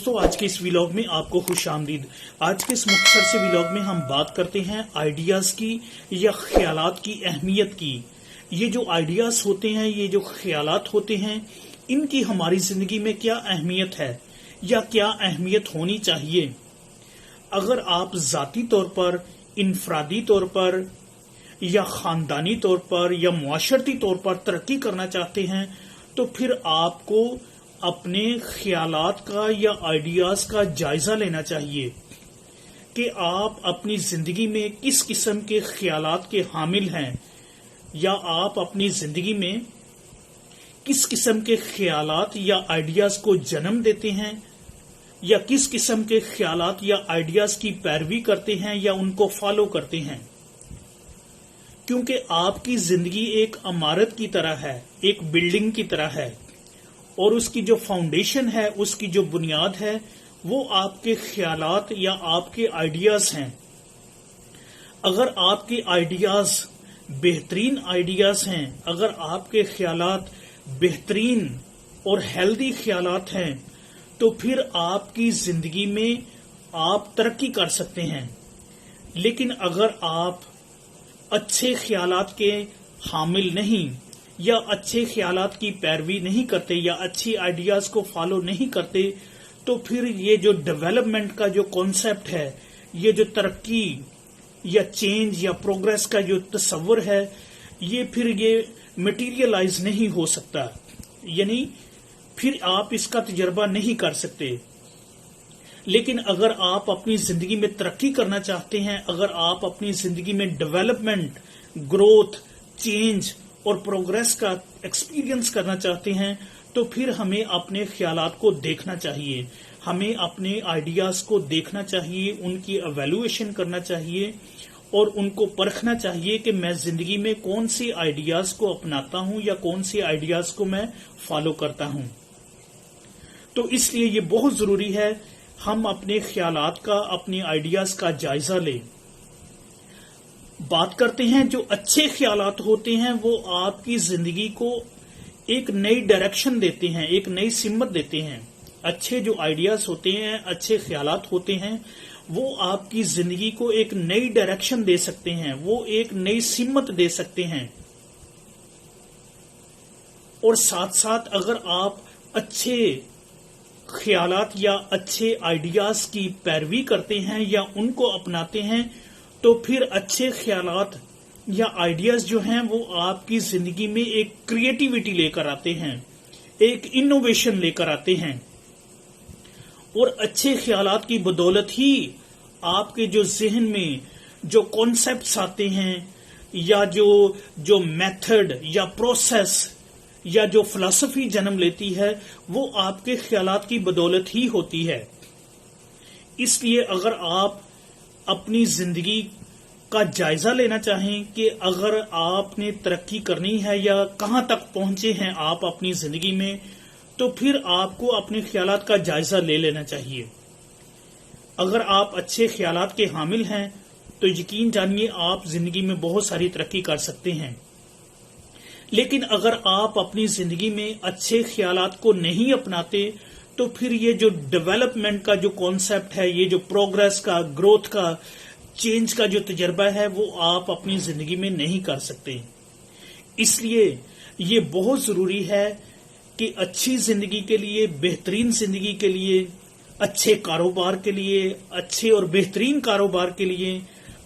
دوستوں آج کے اس ویلاگ میں آپ کو خوش آمدید۔ آج کے اس مختصر سے ویلاگ میں ہم بات کرتے ہیں آئیڈیاز کی یا خیالات کی اہمیت کی۔ یہ جو آئیڈیاز ہوتے ہیں، یہ جو خیالات ہوتے ہیں، ان کی ہماری زندگی میں کیا اہمیت ہے یا کیا اہمیت ہونی چاہیے۔ اگر آپ ذاتی طور پر، انفرادی طور پر یا خاندانی طور پر یا معاشرتی طور پر ترقی کرنا چاہتے ہیں تو پھر آپ کو اپنے خیالات کا یا آئیڈیاز کا جائزہ لینا چاہیے کہ آپ اپنی زندگی میں کس قسم کے خیالات کے حامل ہیں، یا آپ اپنی زندگی میں کس قسم کے خیالات یا آئیڈیاز کو جنم دیتے ہیں، یا کس قسم کے خیالات یا آئیڈیاز کی پیروی کرتے ہیں یا ان کو فالو کرتے ہیں۔ کیونکہ آپ کی زندگی ایک عمارت کی طرح ہے، ایک بلڈنگ کی طرح ہے، اور اس کی جو فاؤنڈیشن ہے، اس کی جو بنیاد ہے، وہ آپ کے خیالات یا آپ کے آئیڈیاز ہیں۔ اگر آپ کے آئیڈیاز بہترین آئیڈیاز ہیں، اگر آپ کے خیالات بہترین اور ہیلدی خیالات ہیں، تو پھر آپ کی زندگی میں آپ ترقی کر سکتے ہیں۔ لیکن اگر آپ اچھے خیالات کے حامل نہیں، یا اچھے خیالات کی پیروی نہیں کرتے، یا اچھی آئیڈیاز کو فالو نہیں کرتے، تو پھر یہ جو ڈیولپمنٹ کا جو کانسیپٹ ہے، یہ جو ترقی یا چینج یا پروگریس کا جو تصور ہے، یہ پھر یہ میٹیریلائز نہیں ہو سکتا، یعنی پھر آپ اس کا تجربہ نہیں کر سکتے۔ لیکن اگر آپ اپنی زندگی میں ترقی کرنا چاہتے ہیں، اگر آپ اپنی زندگی میں ڈیولپمنٹ، گروتھ، چینج اور پروگریس کا ایکسپیرینس کرنا چاہتے ہیں، تو پھر ہمیں اپنے خیالات کو دیکھنا چاہیے، ہمیں اپنے آئیڈیاز کو دیکھنا چاہیے، ان کی ایویلویشن کرنا چاہیے اور ان کو پرکھنا چاہیے کہ میں زندگی میں کون سی آئیڈیاز کو اپناتا ہوں یا کون سی آئیڈیاز کو میں فالو کرتا ہوں۔ تو اس لیے یہ بہت ضروری ہے ہم اپنے خیالات کا، اپنے آئیڈیاز کا جائزہ لیں۔ بات کرتے ہیں جو اچھے خیالات ہوتے ہیں، وہ آپ کی زندگی کو ایک نئی ڈائریکشن دیتے ہیں، ایک نئی سمت دیتے ہیں۔ اچھے جو آئیڈیاز ہوتے ہیں، اچھے خیالات ہوتے ہیں، وہ آپ کی زندگی کو ایک نئی ڈائریکشن دے سکتے ہیں، وہ ایک نئی سمت دے سکتے ہیں۔ اور ساتھ ساتھ اگر آپ اچھے خیالات یا اچھے آئیڈیاز کی پیروی کرتے ہیں یا ان کو اپناتے ہیں، تو پھر اچھے خیالات یا آئیڈیاز جو ہیں وہ آپ کی زندگی میں ایک کریٹیوٹی لے کر آتے ہیں، ایک انوویشن لے کر آتے ہیں۔ اور اچھے خیالات کی بدولت ہی آپ کے جو ذہن میں جو کانسیپٹس آتے ہیں، یا جو میتھڈ یا پروسیس یا جو فلسفی جنم لیتی ہے، وہ آپ کے خیالات کی بدولت ہی ہوتی ہے۔ اس لیے اگر آپ اپنی زندگی کا جائزہ لینا چاہیں کہ اگر آپ نے ترقی کرنی ہے یا کہاں تک پہنچے ہیں آپ اپنی زندگی میں، تو پھر آپ کو اپنے خیالات کا جائزہ لے لینا چاہیے۔ اگر آپ اچھے خیالات کے حامل ہیں تو یقین جانیے آپ زندگی میں بہت ساری ترقی کر سکتے ہیں۔ لیکن اگر آپ اپنی زندگی میں اچھے خیالات کو نہیں اپناتے، تو پھر یہ جو ڈیولپمنٹ کا جو کانسیپٹ ہے، یہ جو پروگریس کا، گروتھ کا، چینج کا جو تجربہ ہے، وہ آپ اپنی زندگی میں نہیں کر سکتے۔ اس لیے یہ بہت ضروری ہے کہ اچھی زندگی کے لیے، بہترین زندگی کے لیے، اچھے کاروبار کے لیے، اچھے اور بہترین کاروبار کے لیے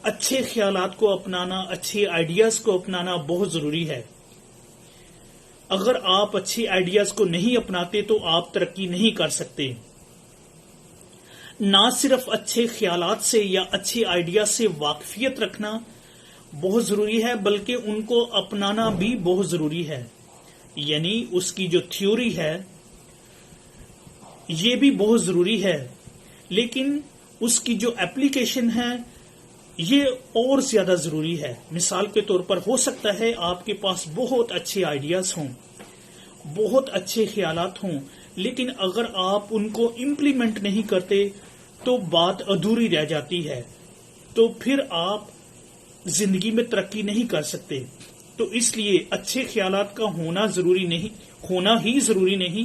اچھے خیالات کو اپنانا، اچھے آئیڈیاز کو اپنانا بہت ضروری ہے۔ اگر آپ اچھے آئیڈیاز کو نہیں اپناتے تو آپ ترقی نہیں کر سکتے۔ نہ صرف اچھے خیالات سے یا اچھے آئیڈیاز سے واقفیت رکھنا بہت ضروری ہے، بلکہ ان کو اپنانا بھی بہت ضروری ہے۔ یعنی اس کی جو تھیوری ہے یہ بھی بہت ضروری ہے، لیکن اس کی جو اپلیکیشن ہے یہ اور زیادہ ضروری ہے۔ مثال کے طور پر ہو سکتا ہے آپ کے پاس بہت اچھے آئیڈیاز ہوں، بہت اچھے خیالات ہوں، لیکن اگر آپ ان کو امپلیمنٹ نہیں کرتے تو بات ادھوری رہ جاتی ہے، تو پھر آپ زندگی میں ترقی نہیں کر سکتے۔ تو اس لیے اچھے خیالات کا ہونا ہی ضروری نہیں،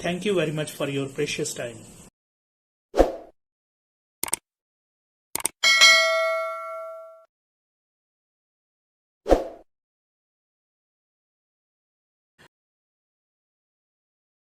Thank you very much for your precious time.